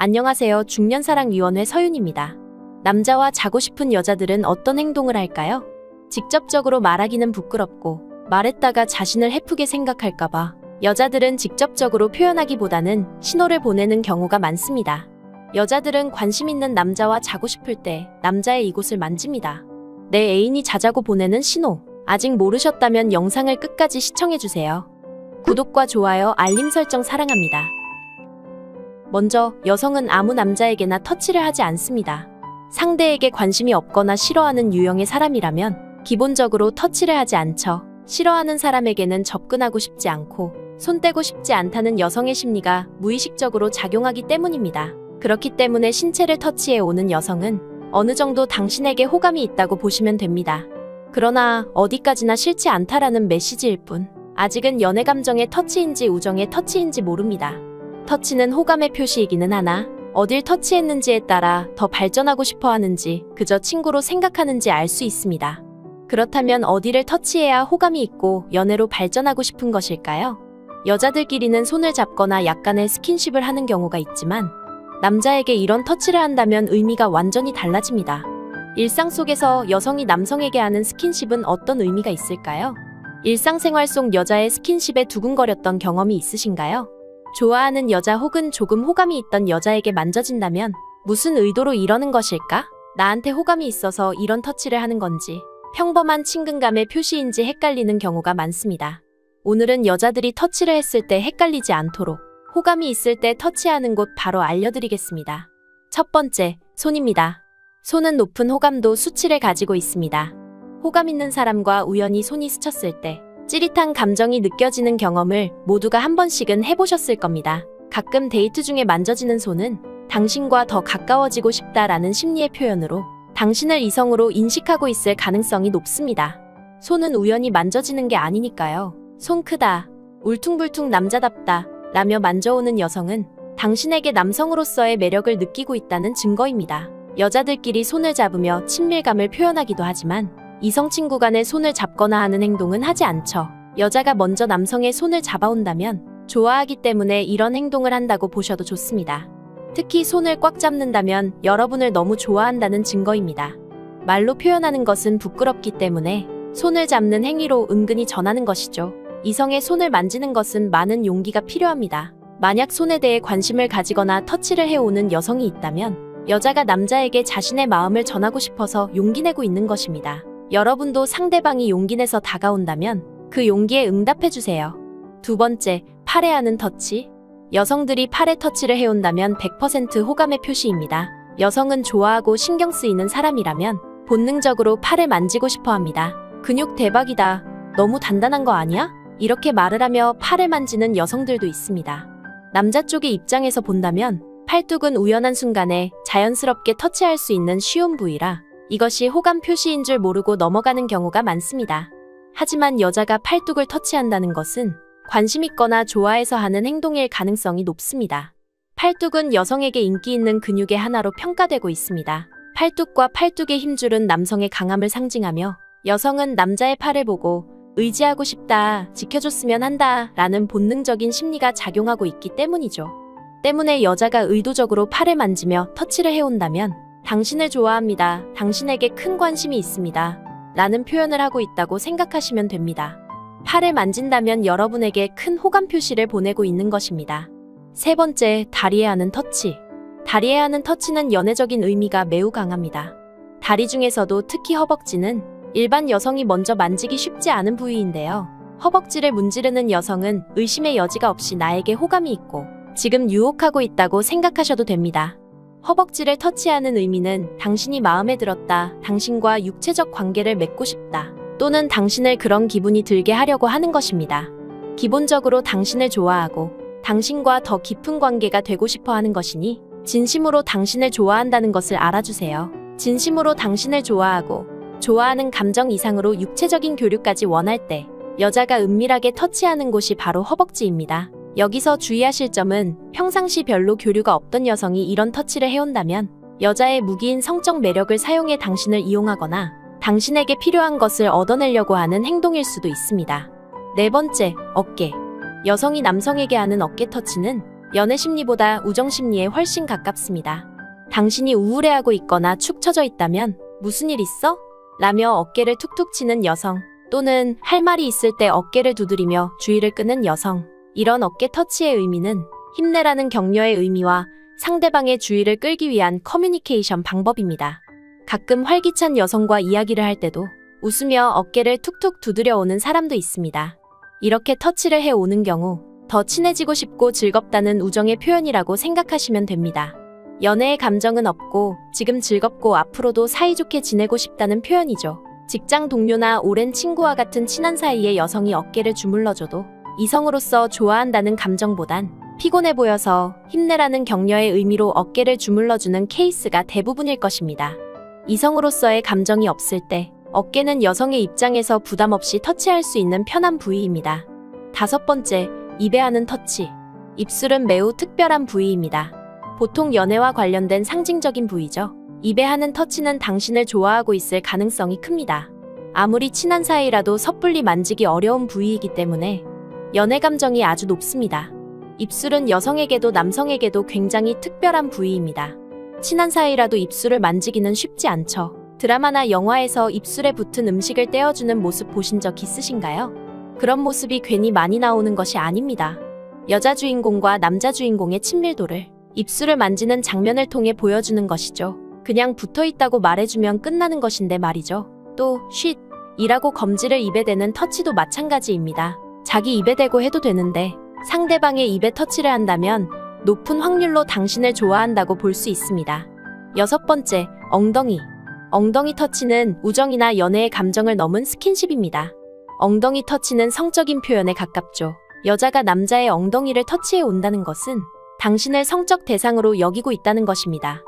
안녕하세요. 중년사랑위원회 서윤입니다. 남자와 자고 싶은 여자들은 어떤 행동을 할까요? 직접적으로 말하기는 부끄럽고 말했다가 자신을 해프게 생각할까봐 여자들은 직접적으로 표현하기보다는 신호를 보내는 경우가 많습니다. 여자들은 관심 있는 남자와 자고 싶을 때 남자의 이곳을 만집니다. 내 애인이 자자고 보내는 신호. 아직 모르셨다면 영상을 끝까지 시청해주세요. 구독과 좋아요, 알림 설정 사랑합니다. 먼저 여성은 아무 남자에게나 터치를 하지 않습니다. 상대에게 관심이 없거나 싫어하는 유형의 사람이라면 기본적으로 터치를 하지 않죠. 싫어하는 사람에게는 접근하고 싶지 않고 손 떼고 싶지 않다는 여성의 심리가 무의식적으로 작용하기 때문입니다. 그렇기 때문에 신체를 터치해 오는 여성은 어느 정도 당신에게 호감이 있다고 보시면 됩니다. 그러나 어디까지나 싫지 않다라는 메시지일 뿐 아직은 연애 감정의 터치인지 우정의 터치인지 모릅니다. 터치는 호감의 표시이기는 하나 어딜 터치했는지에 따라 더 발전하고 싶어 하는지 그저 친구로 생각하는지 알 수 있습니다. 그렇다면 어디를 터치해야 호감이 있고 연애로 발전하고 싶은 것일까요? 여자들끼리는 손을 잡거나 약간의 스킨십을 하는 경우가 있지만 남자에게 이런 터치를 한다면 의미가 완전히 달라집니다. 일상 속에서 여성이 남성에게 하는 스킨십은 어떤 의미가 있을까요? 일상생활 속 여자의 스킨십에 두근거렸던 경험이 있으신가요? 좋아하는 여자 혹은 조금 호감이 있던 여자에게 만져진다면 무슨 의도로 이러는 것일까? 나한테 호감이 있어서 이런 터치를 하는 건지 평범한 친근감의 표시인지 헷갈리는 경우가 많습니다. 오늘은 여자들이 터치를 했을 때 헷갈리지 않도록 호감이 있을 때 터치하는 곳 바로 알려드리겠습니다. 첫 번째, 손입니다. 손은 높은 호감도 수치를 가지고 있습니다. 호감 있는 사람과 우연히 손이 스쳤을 때 찌릿한 감정이 느껴지는 경험을 모두가 한 번씩은 해보셨을 겁니다. 가끔 데이트 중에 만져지는 손은 당신과 더 가까워지고 싶다라는 심리의 표현으로 당신을 이성으로 인식하고 있을 가능성이 높습니다. 손은 우연히 만져지는 게 아니니까요. 손 크다, 울퉁불퉁 남자답다 라며 만져오는 여성은 당신에게 남성으로서의 매력을 느끼고 있다는 증거입니다. 여자들끼리 손을 잡으며 친밀감을 표현하기도 하지만 이성 친구 간의 손을 잡거나 하는 행동은 하지 않죠. 여자가 먼저 남성의 손을 잡아온다면 좋아하기 때문에 이런 행동을 한다고 보셔도 좋습니다. 특히 손을 꽉 잡는다면 여러분을 너무 좋아한다는 증거입니다. 말로 표현하는 것은 부끄럽기 때문에 손을 잡는 행위로 은근히 전하는 것이죠. 이성의 손을 만지는 것은 많은 용기가 필요합니다. 만약 손에 대해 관심을 가지거나 터치를 해오는 여성이 있다면 여자가 남자에게 자신의 마음을 전하고 싶어서 용기 내고 있는 것입니다. 여러분도 상대방이 용기 내서 다가온다면 그 용기에 응답해주세요. 두 번째, 팔에 하는 터치. 여성들이 팔에 터치를 해온다면 100% 호감의 표시입니다. 여성은 좋아하고 신경 쓰이는 사람이라면 본능적으로 팔을 만지고 싶어 합니다. 근육 대박이다. 너무 단단한 거 아니야? 이렇게 말을 하며 팔을 만지는 여성들도 있습니다. 남자 쪽의 입장에서 본다면 팔뚝은 우연한 순간에 자연스럽게 터치할 수 있는 쉬운 부위라 이것이 호감 표시인 줄 모르고 넘어가는 경우가 많습니다. 하지만 여자가 팔뚝을 터치한다는 것은 관심 있거나 좋아해서 하는 행동일 가능성이 높습니다. 팔뚝은 여성에게 인기 있는 근육의 하나로 평가되고 있습니다. 팔뚝과 팔뚝의 힘줄은 남성의 강함을 상징하며 여성은 남자의 팔을 보고 의지하고 싶다, 지켜줬으면 한다 라는 본능적인 심리가 작용하고 있기 때문이죠. 때문에 여자가 의도적으로 팔을 만지며 터치를 해온다면 당신을 좋아합니다. 당신에게 큰 관심이 있습니다. 라는 표현을 하고 있다고 생각하시면 됩니다. 팔을 만진다면 여러분에게 큰 호감 표시를 보내고 있는 것입니다. 세 번째, 다리에 하는 터치. 다리에 하는 터치는 연애적인 의미가 매우 강합니다. 다리 중에서도 특히 허벅지는 일반 여성이 먼저 만지기 쉽지 않은 부위인데요. 허벅지를 문지르는 여성은 의심의 여지가 없이 나에게 호감이 있고 지금 유혹하고 있다고 생각하셔도 됩니다. 허벅지를 터치하는 의미는 당신이 마음에 들었다, 당신과 육체적 관계를 맺고 싶다, 또는 당신을 그런 기분이 들게 하려고 하는 것입니다. 기본적으로 당신을 좋아하고 당신과 더 깊은 관계가 되고 싶어 하는 것이니 진심으로 당신을 좋아한다는 것을 알아주세요. 진심으로 당신을 좋아하고 좋아하는 감정 이상으로 육체적인 교류까지 원할 때 여자가 은밀하게 터치하는 곳이 바로 허벅지입니다. 여기서 주의하실 점은 평상시 별로 교류가 없던 여성이 이런 터치를 해온다면 여자의 무기인 성적 매력을 사용해 당신을 이용하거나 당신에게 필요한 것을 얻어내려고 하는 행동일 수도 있습니다. 네 번째, 어깨. 여성이 남성에게 하는 어깨 터치는 연애 심리보다 우정 심리에 훨씬 가깝습니다. 당신이 우울해하고 있거나 축 처져 있다면 무슨 일 있어? 라며 어깨를 툭툭 치는 여성, 또는 할 말이 있을 때 어깨를 두드리며 주의를 끄는 여성. 이런 어깨 터치의 의미는 힘내라는 격려의 의미와 상대방의 주의를 끌기 위한 커뮤니케이션 방법입니다. 가끔 활기찬 여성과 이야기를 할 때도 웃으며 어깨를 툭툭 두드려 오는 사람도 있습니다. 이렇게 터치를 해 오는 경우 더 친해지고 싶고 즐겁다는 우정의 표현이라고 생각하시면 됩니다. 연애의 감정은 없고 지금 즐겁고 앞으로도 사이좋게 지내고 싶다는 표현이죠. 직장 동료나 오랜 친구와 같은 친한 사이의 여성이 어깨를 주물러줘도 이성으로서 좋아한다는 감정보단 피곤해 보여서 힘내라는 격려의 의미로 어깨를 주물러주는 케이스가 대부분일 것입니다. 이성으로서의 감정이 없을 때 어깨는 여성의 입장에서 부담 없이 터치할 수 있는 편한 부위입니다. 5번째, 입에 하는 터치. 입술은 매우 특별한 부위입니다. 보통 연애와 관련된 상징적인 부위죠. 입에 하는 터치는 당신을 좋아하고 있을 가능성이 큽니다. 아무리 친한 사이라도 섣불리 만지기 어려운 부위이기 때문에 연애 감정이 아주 높습니다. 입술은 여성에게도 남성에게도 굉장히 특별한 부위입니다. 친한 사이라도 입술을 만지기는 쉽지 않죠. 드라마나 영화에서 입술에 붙은 음식을 떼어주는 모습 보신 적 있으신가요? 그런 모습이 괜히 많이 나오는 것이 아닙니다. 여자 주인공과 남자 주인공의 친밀도를 입술을 만지는 장면을 통해 보여주는 것이죠. 그냥 붙어있다고 말해주면 끝나는 것인데 말이죠. 또 쉿! 이라고 검지를 입에 대는 터치도 마찬가지입니다. 자기 입에 대고 해도 되는데 상대방의 입에 터치를 한다면 높은 확률로 당신을 좋아한다고 볼 수 있습니다. 6번째, 엉덩이. 엉덩이 터치는 우정이나 연애의 감정을 넘은 스킨십입니다. 엉덩이 터치는 성적인 표현에 가깝죠. 여자가 남자의 엉덩이를 터치해 온다는 것은 당신을 성적 대상으로 여기고 있다는 것입니다.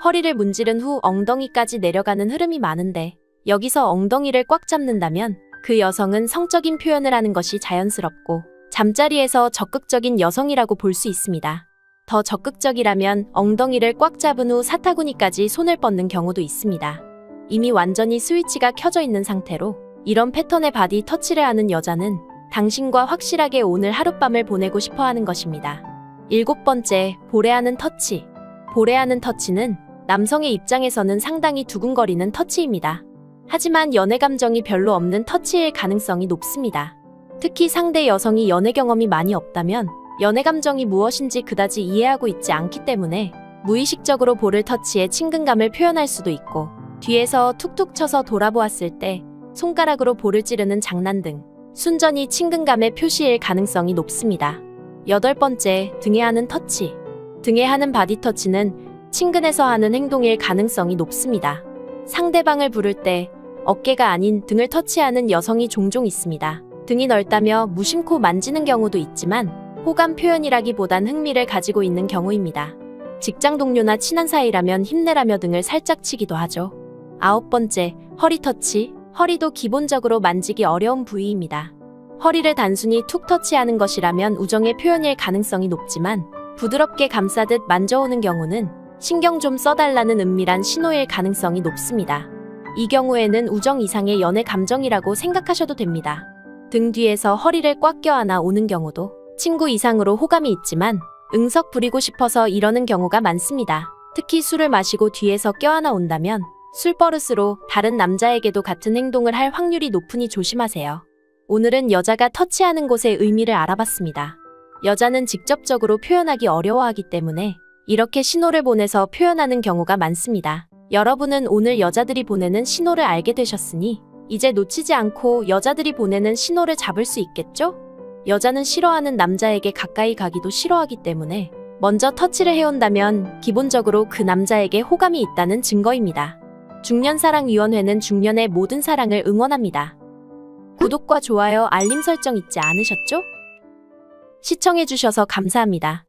허리를 문지른 후 엉덩이까지 내려가는 흐름이 많은데 여기서 엉덩이를 꽉 잡는다면 그 여성은 성적인 표현을 하는 것이 자연스럽고 잠자리에서 적극적인 여성이라고 볼 수 있습니다. 더 적극적이라면 엉덩이를 꽉 잡은 후 사타구니까지 손을 뻗는 경우도 있습니다. 이미 완전히 스위치가 켜져 있는 상태로 이런 패턴의 바디 터치를 하는 여자는 당신과 확실하게 오늘 하룻밤을 보내고 싶어 하는 것입니다. 7번째, 보레하는 터치. 보레하는 터치는 남성의 입장에서는 상당히 두근거리는 터치입니다. 하지만 연애 감정이 별로 없는 터치일 가능성이 높습니다. 특히 상대 여성이 연애 경험이 많이 없다면 연애 감정이 무엇인지 그다지 이해하고 있지 않기 때문에 무의식적으로 볼을 터치해 친근감을 표현할 수도 있고 뒤에서 툭툭 쳐서 돌아보았을 때 손가락으로 볼을 찌르는 장난 등 순전히 친근감의 표시일 가능성이 높습니다. 8번째, 등에 하는 터치. 등에 하는 바디 터치는 친근해서 하는 행동일 가능성이 높습니다. 상대방을 부를 때 어깨가 아닌 등을 터치하는 여성이 종종 있습니다. 등이 넓다며 무심코 만지는 경우도 있지만 호감 표현이라기보단 흥미를 가지고 있는 경우입니다. 직장 동료나 친한 사이라면 힘내라며 등을 살짝 치기도 하죠. 9번째, 허리 터치. 허리도 기본적으로 만지기 어려운 부위입니다. 허리를 단순히 툭 터치하는 것이라면 우정의 표현일 가능성이 높지만 부드럽게 감싸듯 만져오는 경우는 신경 좀 써달라는 은밀한 신호일 가능성이 높습니다. 이 경우에는 우정 이상의 연애 감정이라고 생각하셔도 됩니다. 등 뒤에서 허리를 꽉 껴안아 오는 경우도 친구 이상으로 호감이 있지만 응석 부리고 싶어서 이러는 경우가 많습니다. 특히 술을 마시고 뒤에서 껴안아 온다면 술버릇으로 다른 남자에게도 같은 행동을 할 확률이 높으니 조심하세요. 오늘은 여자가 터치하는 곳의 의미를 알아봤습니다. 여자는 직접적으로 표현하기 어려워하기 때문에 이렇게 신호를 보내서 표현하는 경우가 많습니다. 여러분은 오늘 여자들이 보내는 신호를 알게 되셨으니 이제 놓치지 않고 여자들이 보내는 신호를 잡을 수 있겠죠? 여자는 싫어하는 남자에게 가까이 가기도 싫어하기 때문에 먼저 터치를 해온다면 기본적으로 그 남자에게 호감이 있다는 증거입니다. 중년사랑위원회는 중년의 모든 사랑을 응원합니다. 구독과 좋아요, 알림 설정 잊지 않으셨죠? 시청해주셔서 감사합니다.